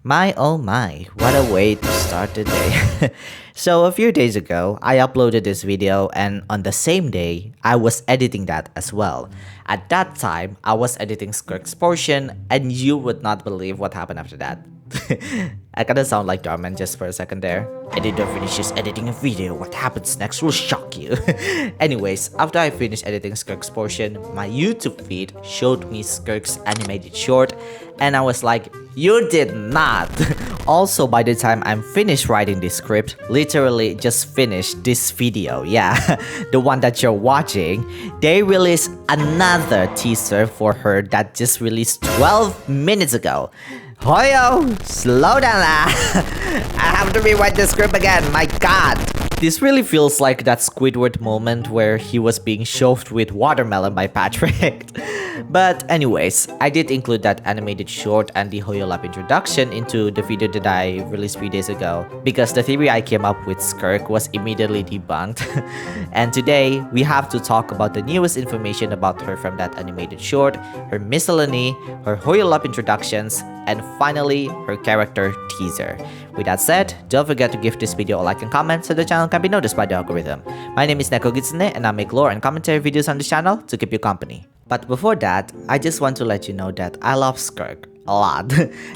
My oh my, what a way to start the day. So a few days ago, I uploaded this video and on the same day, I was editing that as well. At that time, I was editing Skirk's portion and you would not believe what happened after that. I kinda sound like Darman just for a second there. Editor finishes editing a video, what happens next will shock you. Anyways, after I finished editing Skirk's portion, my YouTube feed showed me Skirk's animated short and I was like, you did not! Also, by the time I'm finished writing this script, literally just finished this video, yeah, the one that you're watching, they released another teaser for her that just released 12 minutes ago. Hoyo, slow down lah! I have to rewrite the script again, my god! This really feels like that Squidward moment where he was being shoved with watermelon by Patrick. But anyways, I did include that animated short and the Hoyolab introduction into the video that I released 3 days ago because the theory I came up with Skirk was immediately debunked. And today, we have to talk about the newest information about her from that animated short, her miscellany, her Hoyolab introductions, and finally, her character teaser. With that said, don't forget to give this video a like and comment so the channel can be noticed by the algorithm. My name is Glitchxcity and I make lore and commentary videos on this channel to keep you company. But before that, I just want to let you know that I love Skirk a lot.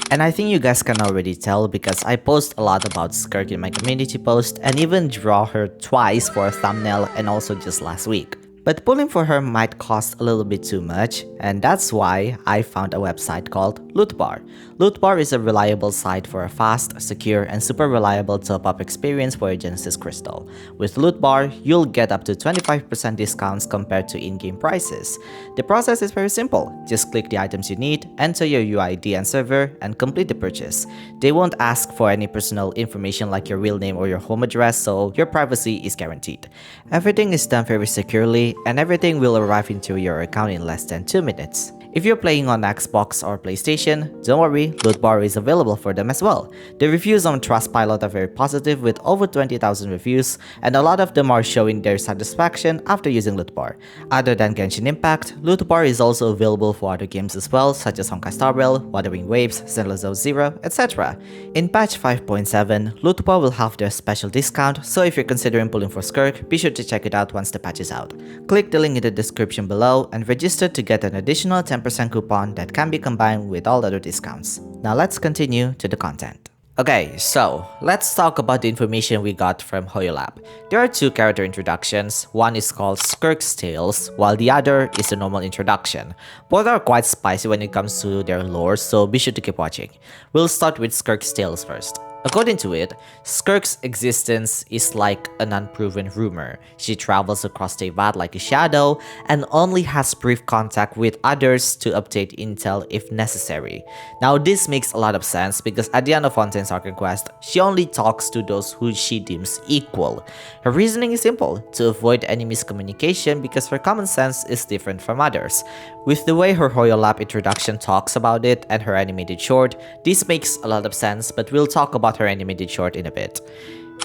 And I think you guys can already tell because I post a lot about Skirk in my community post and even draw her twice for a thumbnail and also just last week. But pulling for her might cost a little bit too much, and that's why I found a website called Lootbar. Lootbar is a reliable site for a fast, secure, and super reliable top-up experience for your Genesis Crystal. With Lootbar, you'll get up to 25% discounts compared to in-game prices. The process is very simple. Just click the items you need, enter your UID and server, and complete the purchase. They won't ask for any personal information like your real name or your home address, so your privacy is guaranteed. Everything is done very securely, and everything will arrive into your account in less than 2 minutes. If you're playing on Xbox or PlayStation, don't worry, Lootbar is available for them as well. The reviews on Trustpilot are very positive with over 20,000 reviews, and a lot of them are showing their satisfaction after using Lootbar. Other than Genshin Impact, Lootbar is also available for other games as well, such as Honkai Star Rail, Wuthering Waves, Zenless Zone Zero, etc. In patch 5.7, Lootbar will have their special discount, so if you're considering pulling for Skirk, be sure to check it out once the patch is out. Click the link in the description below and register to get an additional 10% coupon that can be combined with all other discounts. Now let's continue to the content. Okay, so let's talk about the information we got from Hoyolab. There are two character introductions. One is called Skirk's Tales, while the other is a normal introduction. Both are quite spicy when it comes to their lore, so be sure to keep watching. We'll start with Skirk's Tales first. According to it, Skirk's existence is like an unproven rumor. She travels across Teyvat like a shadow and only has brief contact with others to update intel if necessary. Now this makes a lot of sense because at the end of Fontaine's Arcane Quest, she only talks to those who she deems equal. Her reasoning is simple, to avoid enemies' communication because her common sense is different from others. With the way her Hoyolab introduction talks about it and her animated short, this makes a lot of sense, but we'll talk about her animated short in a bit.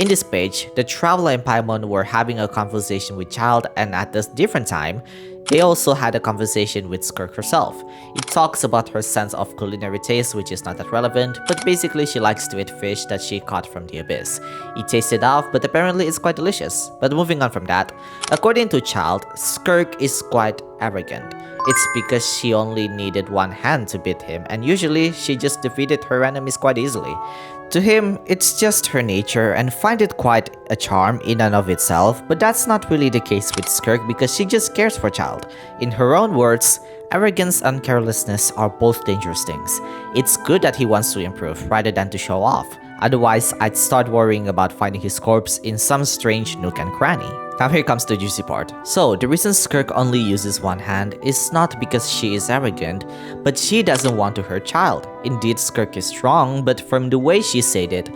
In this page, the Traveler and Paimon were having a conversation with Child, and at a different time, they also had a conversation with Skirk herself. It talks about her sense of culinary taste, which is not that relevant, but basically she likes to eat fish that she caught from the abyss. It tasted off, but apparently it's quite delicious. But moving on from that, according to Child, Skirk is quite arrogant. It's because she only needed one hand to beat him, and usually she just defeated her enemies quite easily. To him, it's just her nature and find it quite a charm in and of itself, but that's not really the case with Skirk because she just cares for Child. In her own words, arrogance and carelessness are both dangerous things. It's good that he wants to improve rather than to show off. Otherwise, I'd start worrying about finding his corpse in some strange nook and cranny. Now here comes the juicy part. So, the reason Skirk only uses one hand is not because she is arrogant, but she doesn't want to hurt Child. Indeed, Skirk is strong, but from the way she said it,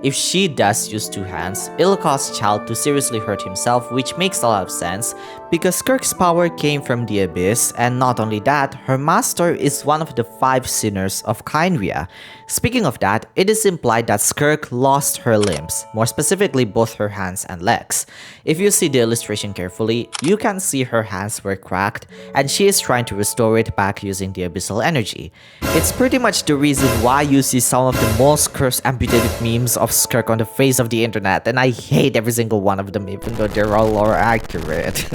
if she does use two hands, it'll cause Child to seriously hurt himself, which makes a lot of sense Because Skirk's power came from the Abyss, and not only that, her master is one of the 5 sinners of Kynria. Speaking of that, it is implied that Skirk lost her limbs, more specifically both her hands and legs. If you see the illustration carefully, you can see her hands were cracked, and she is trying to restore it back using the abyssal energy. It's pretty much the reason why you see some of the most cursed amputated memes of Skirk on the face of the internet, and I hate every single one of them even though they're all lore accurate.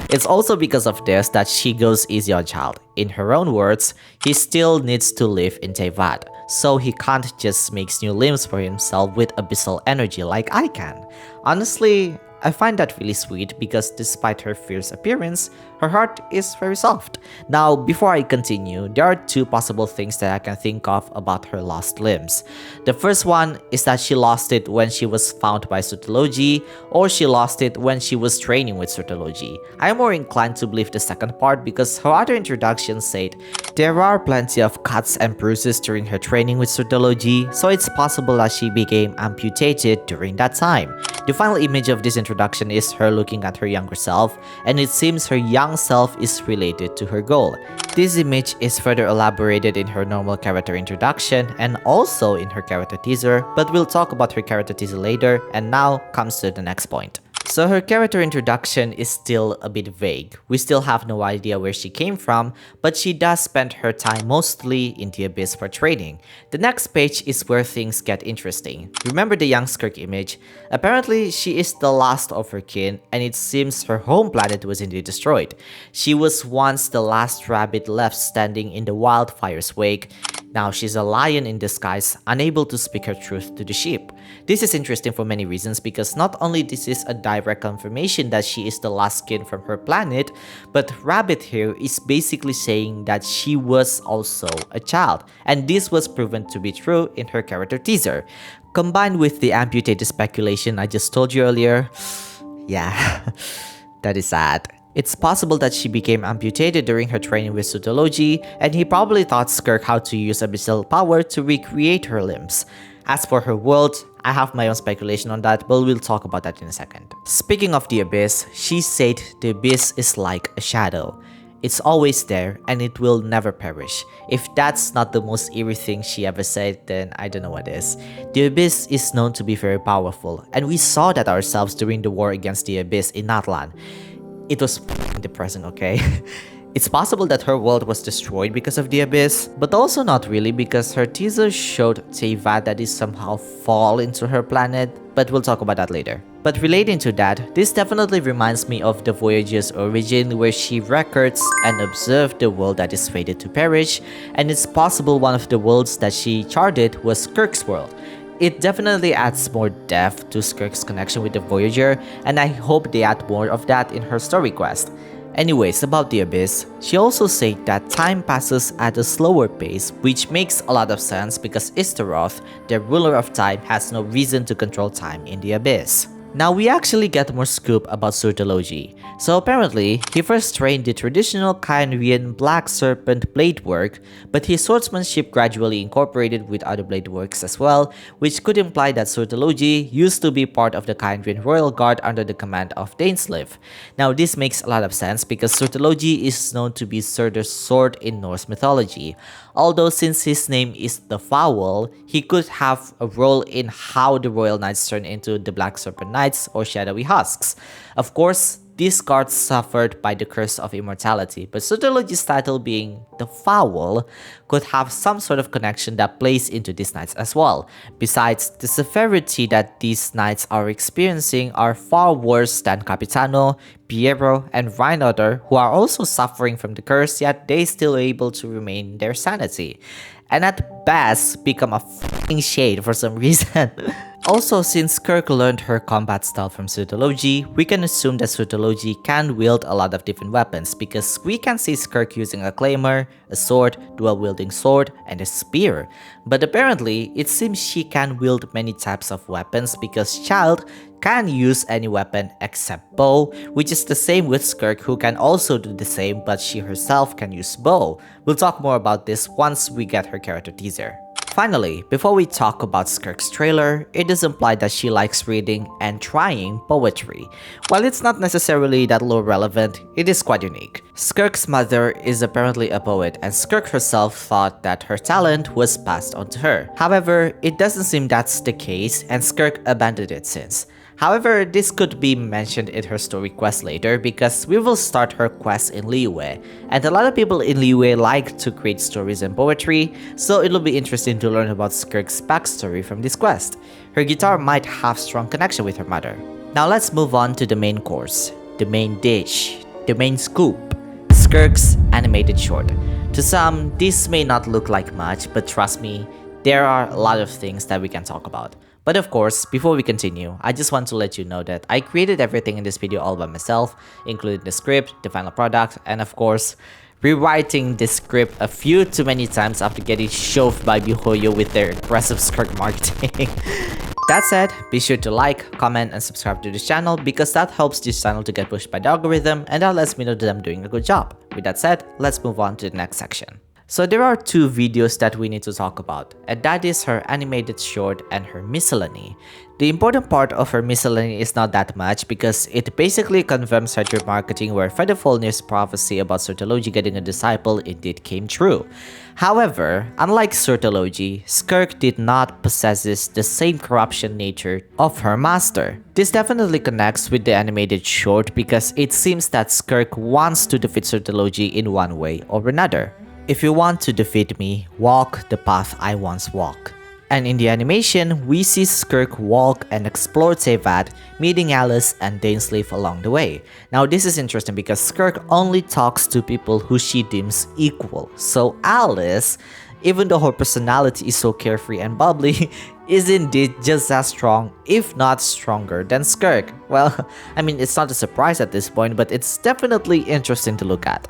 It's also because of this that she goes easy on Child. In her own words, he still needs to live in Teyvat, so he can't just make new limbs for himself with abyssal energy like I can. Honestly, I find that really sweet because despite her fierce appearance, her heart is very soft. Now, before I continue, there are 2 possible things that I can think of about her lost limbs. The first one is that she lost it when she was found by Sutology, or she lost it when she was training with Sutology. I am more inclined to believe the second part because her other introductions said there are plenty of cuts and bruises during her training with Sutology, so it's possible that she became amputated during that time. The final image of this introduction is her looking at her younger self, and it seems her young self is related to her goal. This image is further elaborated in her normal character introduction and also in her character teaser, but we'll talk about her character teaser later, and now comes to the next point. So her character introduction is still a bit vague. We still have no idea where she came from, but she does spend her time mostly in the Abyss for training. The next page is where things get interesting. Remember the young Skirk image? Apparently, she is the last of her kin, and it seems her home planet was indeed destroyed. She was once the last rabbit left standing in the wildfire's wake. Now she's a lion in disguise, unable to speak her truth to the sheep. This is interesting for many reasons because not only this is a direct confirmation that she is the last kin from her planet, but Rabbit here is basically saying that she was also a child, and this was proven to be true in her character teaser. Combined with the amputated speculation I just told you earlier, yeah, that is sad. It's possible that she became amputated during her training with Sutology, and he probably taught Skirk how to use abyssal power to recreate her limbs. As for her world, I have my own speculation on that, but we'll talk about that in a second. Speaking of the Abyss, she said the Abyss is like a shadow. It's always there, and it will never perish. If that's not the most eerie thing she ever said, then I don't know what is. The Abyss is known to be very powerful, and we saw that ourselves during the war against the Abyss in Natlan. It was depressing, okay? It's possible that her world was destroyed because of the Abyss, but also not really because her teaser showed Teyvat that is somehow fall into her planet, but we'll talk about that later. But relating to that, this definitely reminds me of the Voyager's origin where she records and observed the world that is fated to perish, and it's possible one of the worlds that she charted was Skirk's world. It definitely adds more depth to Skirk's connection with the Voyager, and I hope they add more of that in her story quest. Anyways, about the Abyss, she also said that time passes at a slower pace, which makes a lot of sense because Istaroth, the ruler of time, has no reason to control time in the Abyss. Now we actually get more scoop about Sutology. So apparently, he first trained the traditional Kynrian black serpent blade work, but his swordsmanship gradually incorporated with other blade works as well, which could imply that Sutology used to be part of the Kynrian royal guard under the command of Dainsleif. Now this makes a lot of sense because Sutology is known to be Surtur's sword in Norse mythology. Although since his name is the Fowl, he could have a role in how the royal knights turn into the black serpent knights or shadowy husks. Of course, these guards suffered by the curse of immortality, but Sutology's title being the Fowl could have some sort of connection that plays into these knights as well. Besides, the severity that these knights are experiencing are far worse than Capitano, Piero, and Reinhardt, who are also suffering from the curse, yet they still able to remain their sanity. And at best, become a f***ing shade for some reason. Also, since Skirk learned her combat style from Sutology, we can assume that Sutology can wield a lot of different weapons because we can see Skirk using a claymore, a sword, dual-wielding sword, and a spear. But apparently, it seems she can wield many types of weapons because Child can use any weapon except bow, which is the same with Skirk, who can also do the same, but she herself can use bow. We'll talk more about this once we get her character teaser. Finally, before we talk about Skirk's trailer, it is implied that she likes reading and trying poetry. While it's not necessarily that low relevant, it is quite unique. Skirk's mother is apparently a poet, and Skirk herself thought that her talent was passed on to her. However, it doesn't seem that's the case, and Skirk abandoned it since. However, this could be mentioned in her story quest later because we will start her quest in Liyue, and a lot of people in Liyue like to create stories and poetry, so it'll be interesting to learn about Skirk's backstory from this quest. Her guitar might have strong connection with her mother. Now let's move on to the main course, the main dish, the main scoop, Skirk's animated short. To some, this may not look like much, but trust me, there are a lot of things that we can talk about. But of course, before we continue, I just want to let you know that I created everything in this video all by myself, including the script, the final product, and of course, rewriting the script a few too many times after getting shoved by Hoyo with their aggressive Skirk marketing. That said, be sure to like, comment, and subscribe to this channel because that helps this channel to get pushed by the algorithm and that lets me know that I'm doing a good job. With that said, let's move on to the next section. So there are two videos that we need to talk about, and that is her animated short and her miscellany. The important part of her miscellany is not that much because it basically confirms her marketing where Fedefalnir's prophecy about Surtology getting a disciple indeed came true. However, unlike Surtology, Skirk did not possess the same corruption nature of her master. This definitely connects with the animated short because it seems that Skirk wants to defeat Surtology in one way or another. If you want to defeat me, walk the path I once walked. And in the animation, we see Skirk walk and explore Teyvat, meeting Alice and Dainsleif along the way. Now this is interesting because Skirk only talks to people who she deems equal. So Alice, even though her personality is so carefree and bubbly, is indeed just as strong, if not stronger than Skirk. Well, I mean, it's not a surprise at this point, but it's definitely interesting to look at.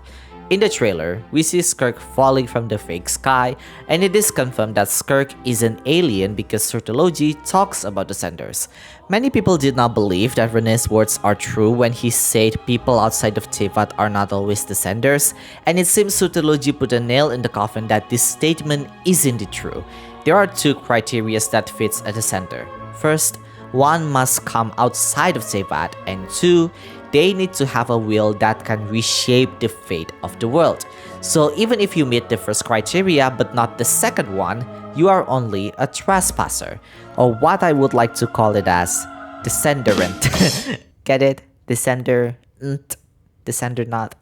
In the trailer, we see Skirk falling from the fake sky, and it is confirmed that Skirk is an alien because Surtology talks about the Senders. Many people did not believe that Rene's words are true when he said people outside of Teyvat are not always the Senders, and it seems Surtology put a nail in the coffin that this statement is indeed true. There are two criteria that fits a Descender. First, one must come outside of Teyvat, and two, they need to have a will that can reshape the fate of the world. So even if you meet the first criteria but not the second one, you are only a trespasser, or what I would like to call it as descenderant. Get it? Descender, descender not.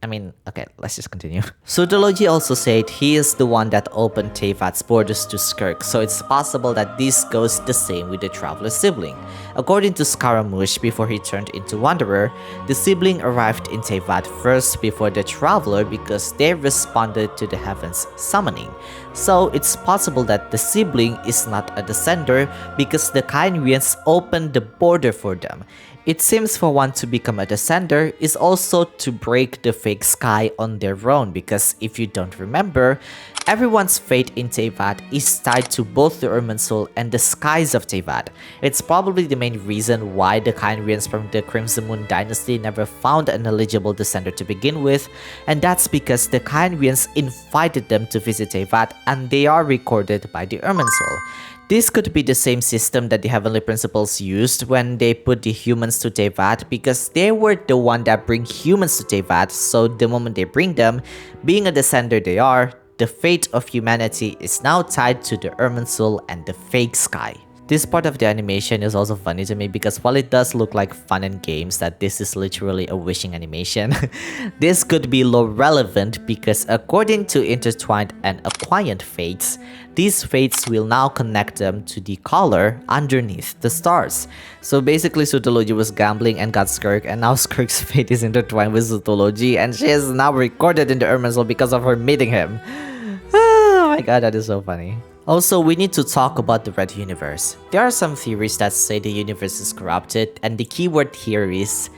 Okay, let's just continue. Surtology also said he is the one that opened Teyvat's borders to Skirk, so it's possible that this goes the same with the Traveler's sibling. According to Scaramouche, before he turned into Wanderer, the sibling arrived in Teyvat first before the Traveler because they responded to the Heavens' summoning. So it's possible that the sibling is not a descender because the Kyrians opened the border for them. It seems for one to become a descender is also to break the fake sky on their own because if you don't remember, everyone's fate in Teyvat is tied to both the Irminsul and the skies of Teyvat. It's probably the main reason why the Kyrians from the Crimson Moon dynasty never found an eligible descender to begin with, and that's because the Kyrians invited them to visit Teyvat and they are recorded by the Irminsul. This could be the same system that the Heavenly Principles used when they put the humans to Teyvat because they were the one that bring humans to Teyvat, so the moment they bring them, being a descender they are, the fate of humanity is now tied to the Irminsul and the fake sky. This part of the animation is also funny to me because while it does look like fun and games that this is literally a wishing animation, this could be low relevant because according to intertwined and acquired fates, these fates will now connect them to the color underneath the stars. So basically Surtology was gambling and got Skirk, and now Skirk's fate is intertwined with Surtology and she is now recorded in the Irminsul because of her meeting him. Oh my god, that is so funny. Also, we need to talk about the Red Universe. There are some theories that say the universe is corrupted, and the keyword here is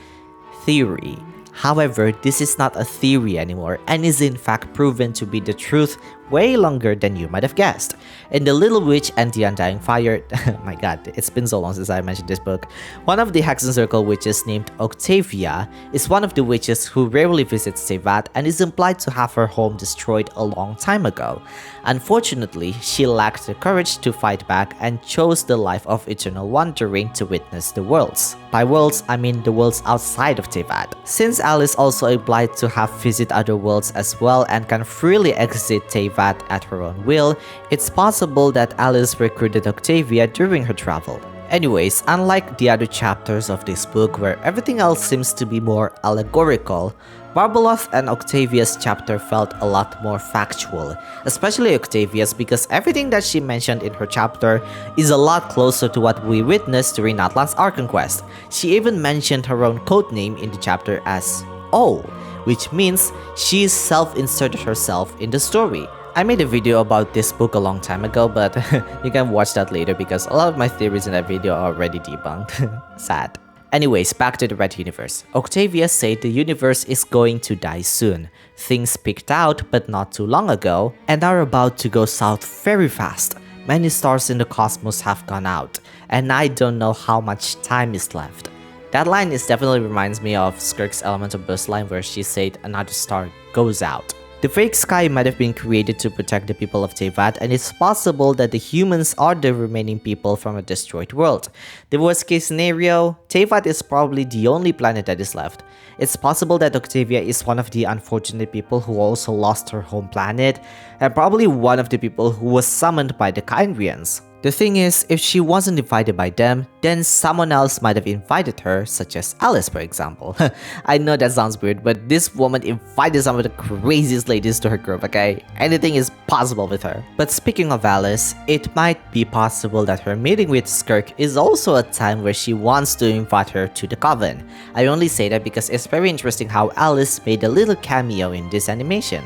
theory. However, this is not a theory anymore and is in fact proven to be the truth way longer than you might have guessed. In The Little Witch and the Undying Fire, my god, it's been so long since I mentioned this book, one of the Hexen Circle witches named Octavia is one of the witches who rarely visits Teyvat and is implied to have her home destroyed a long time ago. Unfortunately, she lacked the courage to fight back and chose the life of eternal wandering to witness the worlds. By worlds, I mean the worlds outside of Teyvat. Since Alice also implied to have visit other worlds as well and can freely exit Teyvat at her own will, it's possible that Alice recruited Octavia during her travel. Anyways, unlike the other chapters of this book where everything else seems to be more allegorical, Barbeloth and Octavia's chapter felt a lot more factual, especially Octavia's because everything that she mentioned in her chapter is a lot closer to what we witnessed during Natlan's Archon Quest. She even mentioned her own codename in the chapter as O, which means she self-inserted herself in the story. I made a video about this book a long time ago, but you can watch that later because a lot of my theories in that video are already debunked. Sad. Anyways, back to the Red Universe. Octavia said the universe is going to die soon. Things peaked out but not too long ago and are about to go south very fast. Many stars in the cosmos have gone out, and I don't know how much time is left. That line definitely reminds me of Skirk's Elemental Burst line where she said another star goes out. The fake sky might have been created to protect the people of Teyvat, and it's possible that the humans are the remaining people from a destroyed world. The worst case scenario, Teyvat is probably the only planet that is left. It's possible that Octavia is one of the unfortunate people who also lost her home planet, and probably one of the people who was summoned by the Kyrians. The thing is, if she wasn't invited by them, then someone else might have invited her, such as Alice for example. I know that sounds weird, but this woman invited some of the craziest ladies to her group, okay? Anything is possible with her. But speaking of Alice, it might be possible that her meeting with Skirk is also a time where she wants to invite her to the Coven. I only say that because it's very interesting how Alice made a little cameo in this animation.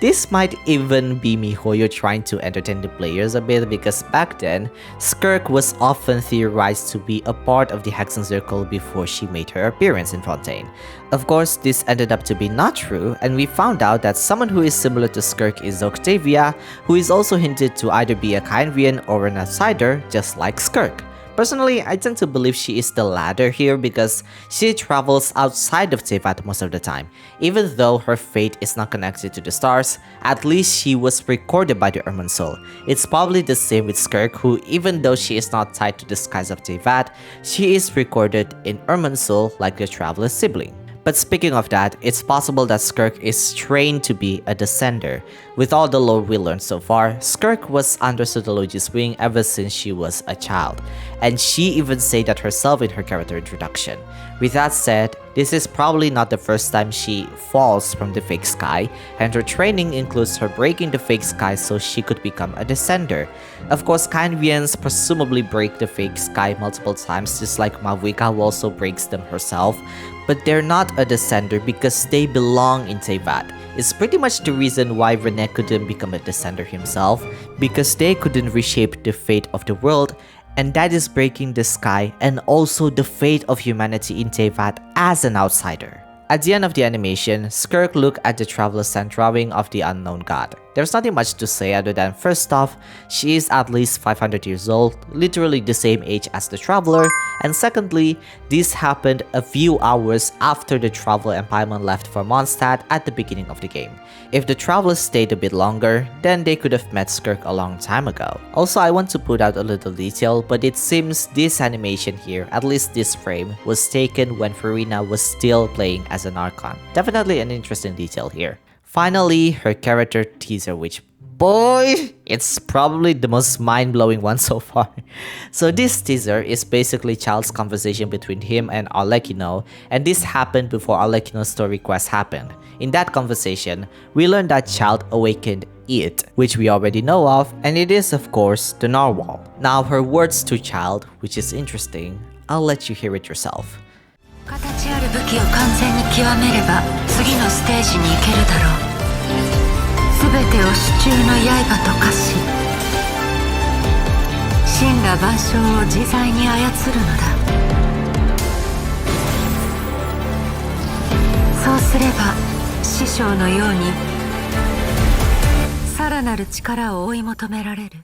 This might even be MiHoYo trying to entertain the players a bit because back then, Skirk was often theorized to be a part of the Hexen Circle before she made her appearance in Fontaine. Of course, this ended up to be not true, and we found out that someone who is similar to Skirk is Octavia, who is also hinted to either be a Kyrian or an outsider, just like Skirk. Personally, I tend to believe she is the latter here because she travels outside of Teyvat most of the time. Even though her fate is not connected to the stars, at least she was recorded by the Irminsul. It's probably the same with Skirk, who even though she is not tied to the skies of Teyvat, she is recorded in Irminsul like a traveler's sibling. But speaking of that, it's possible that Skirk is trained to be a descender. With all the lore we learned so far, Skirk was under Sotology's wing ever since she was a child, and she even said that herself in her character introduction. With that said, this is probably not the first time she falls from the fake sky, and her training includes her breaking the fake sky so she could become a descender. Of course, Kyrians presumably break the fake sky multiple times, just like Mavuika who also breaks them herself, but they're not a descender because they belong in Teyvat. It's pretty much the reason why Rene couldn't become a descender himself, because they couldn't reshape the fate of the world, and that is breaking the sky and also the fate of humanity in Teyvat as an outsider. At the end of the animation, Skirk looked at the Traveler's Sand drawing of the unknown god. There's nothing much to say other than first off, she is at least 500 years old, literally the same age as the Traveler, and secondly, this happened a few hours after the Traveler and Paimon left for Mondstadt at the beginning of the game. If the Traveler stayed a bit longer, then they could have met Skirk a long time ago. Also, I want to put out a little detail, but it seems this animation here, at least this frame, was taken when Farina was still playing as an Archon. Definitely an interesting detail here. Finally, her character teaser, which boy, it's probably the most mind-blowing one so far. So this teaser is basically Child's conversation between him and Arlecchino, and this happened before Arlecchino's story quest happened. In that conversation, we learned that Child awakened it, which we already know of, and it is of course the Narwhal. Now her words to Child, which is interesting, I'll let you hear it yourself. 形ある武器を完全に極めれば次のステージに行けるだろう。全てを手中の刃と化し神羅万象を自在に操るのだ。そうすれば師匠のようにさらなる力を追い求められる。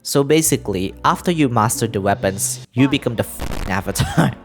So basically, after you master the weapons, you become the f***ing avatar.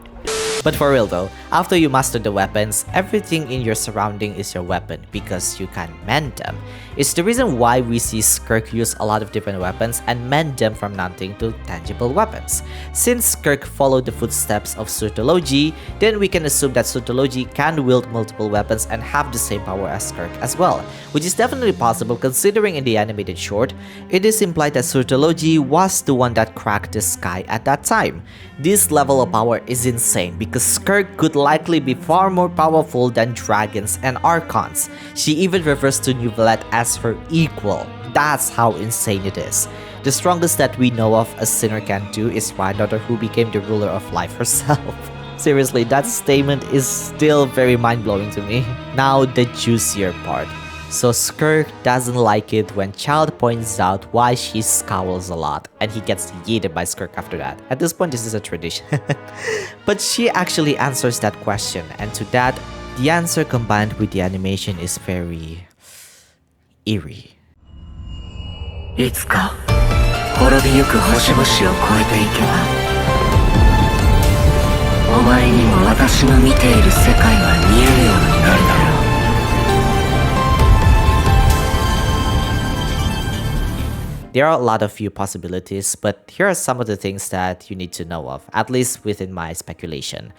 But for real though, after you master the weapons, everything in your surrounding is your weapon because you can mend them. It's the reason why we see Skirk use a lot of different weapons and mend them from nothing to tangible weapons. Since Skirk followed the footsteps of Surtology, then we can assume that Surtology can wield multiple weapons and have the same power as Skirk as well, which is definitely possible considering in the animated short, it is implied that Surtology was the one that cracked the sky at that time. This level of power is insane because Skirk could likely be far more powerful than dragons and archons. She even refers to Neuvillette as her equal. That's how insane it is. The strongest that we know of a sinner can do is Granddaughter, who became the ruler of life herself. Seriously, that statement is still very mind-blowing to me. Now the juicier part. So Skirk doesn't like it when Child points out why she scowls a lot, and he gets yeeted by Skirk after that. At this point, this is a tradition. But she actually answers that question, and to that, the answer combined with the animation is very eerie. いつか滅びゆく星々を越えていけば、お前にも私の見ている世界は見えるようになるだろう。 There are a lot of few possibilities, but here are some of the things that you need to know of, at least within my speculation.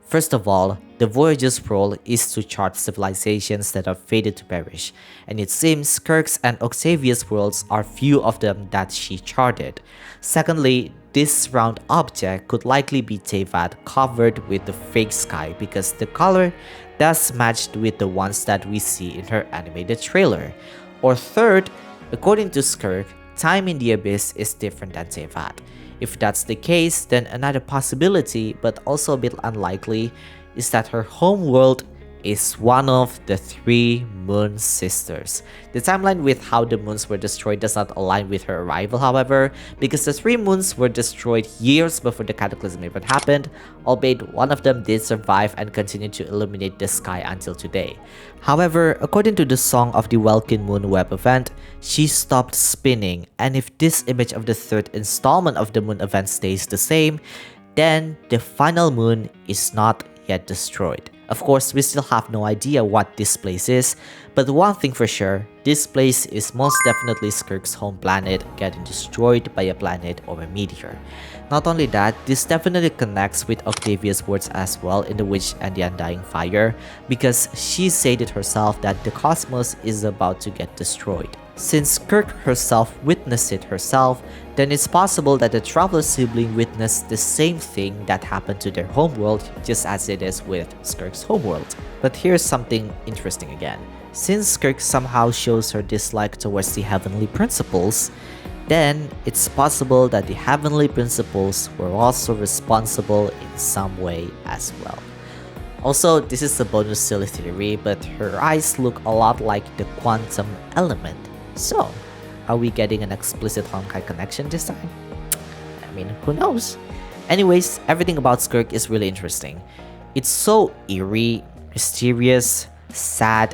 First of all, the Voyager's role is to chart civilizations that are fated to perish, and it seems Skirk's and Octavia's worlds are few of them that she charted. Secondly, this round object could likely be Teyvat covered with the fake sky because the color does match with the ones that we see in her animated trailer. Or third, according to Skirk, time in the abyss is different than Teyvat. If that's the case, then another possibility, but also a bit unlikely, is that her home world is one of the 3 moon sisters. The timeline with how the moons were destroyed does not align with her arrival, however, because the 3 moons were destroyed years before the cataclysm even happened, albeit one of them did survive and continued to illuminate the sky until today. However, according to the Song of the Welkin Moon web event, she stopped spinning, and if this image of the 3rd installment of the moon event stays the same, then the final moon is not yet destroyed. Of course, we still have no idea what this place is, but one thing for sure, this place is most definitely Skirk's home planet getting destroyed by a planet or a meteor. Not only that, this definitely connects with Octavia's words as well in The Witch and the Undying Fire, because she said it herself that the cosmos is about to get destroyed. Since Skirk herself witnessed it herself, then it's possible that the Traveler sibling witnessed the same thing that happened to their homeworld, just as it is with Skirk's homeworld. But here's something interesting again. Since Skirk somehow shows her dislike towards the Heavenly Principles, then it's possible that the Heavenly Principles were also responsible in some way as well. Also, this is a bonus silly theory, but her eyes look a lot like the quantum element. So, are we getting an explicit Honkai connection this time? I mean, who knows? Anyways, everything about Skirk is really interesting. It's so eerie, mysterious, sad,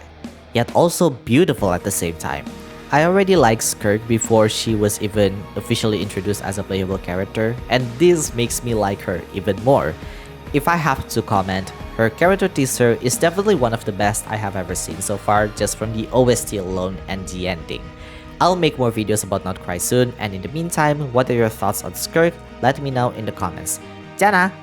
yet also beautiful at the same time. I already liked Skirk before she was even officially introduced as a playable character, and this makes me like her even more. If I have to comment, her character teaser is definitely one of the best I have ever seen so far, just from the OST alone and the ending. I'll make more videos about Not Cry soon, and in the meantime, what are your thoughts on Skirk? Let me know in the comments. Jana!